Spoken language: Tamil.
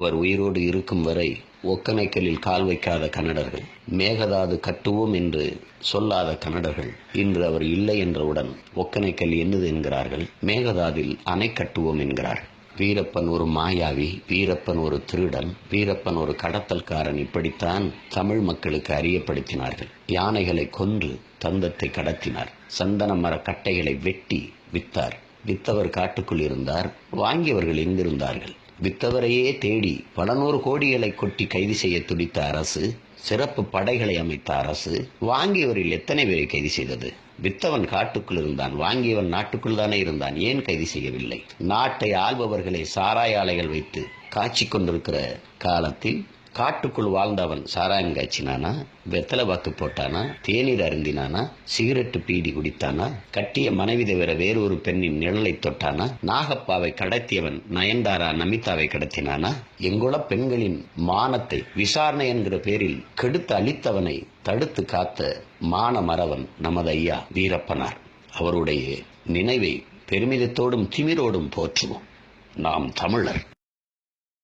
அவர் உயிரோடு இருக்கும் வரை ஒக்கனைக்கலில் கால் வைக்காத கன்னடர்கள், மேகதாது கட்டுவோம் என்று சொல்லாத கன்னடர்கள் இன்று அவர் இல்லை என்றவுடன் ஒக்கனைக்கல் என்னது என்கிறார்கள், மேகதாதில் அணை கட்டுவோம் என்கிறார்கள். வீரப்பன் ஒரு மாயாவி, வீரப்பன் ஒரு திருடன், வீரப்பன் ஒரு கடத்தல்காரன், இப்படித்தான் தமிழ் மக்களுக்கு அறியப்படுத்தினார்கள். யானைகளை கொன்று தந்தத்தை கடத்தினார். சந்தன மர கட்டைகளை வெட்டி வித்தார். வித்தவர் காட்டுக்குள் இருந்தார். வாங்கியவர்கள் எங்கிருந்தார்கள்? வித்தவரையே தேடி பல நூறு கோடிகளை கொட்டி கைது செய்ய துடித்த அரசு, சிறப்பு படைகளை அமைத்த அரசு, வாங்கியவரில் எத்தனை பேரை கைது செய்தது? வித்தவன் காட்டுக்குள் இருந்தான், வாங்கியவன் நாட்டுக்குள் தானே இருந்தான். ஏன் கைது செய்யவில்லை? நாட்டை ஆள்பவர்களை சாராய ஆலைகள் வைத்து காய்ச்சி கொண்டிருக்கிற காலத்தில் காட்டுக்குள் வாழ்ந்தவன் சாராயம் காய்ச்சினானா, வெத்தலை வாக்கு போட்டானா, தேநீர் அருந்தினானா, சிகரெட்டு பீடி குடித்தானா, கட்டிய மனைவி தவிர வேறொரு பெண்ணின் நிழலை தொட்டானா, நாகப்பாவை கடத்தியவன் நயன்தாரா நமிதாவை கடத்தினானா? எங்குள்ள பெண்களின் மானத்தை விசாரணை என்கிற பேரில் கெடுத்து அழித்தவனை தடுத்து காத்த மான மறவன் நமது ஐயா வீரப்பனார். அவருடைய நினைவை பெருமிதத்தோடும் திமிரோடும் போற்றுவோம். நாம் தமிழர்.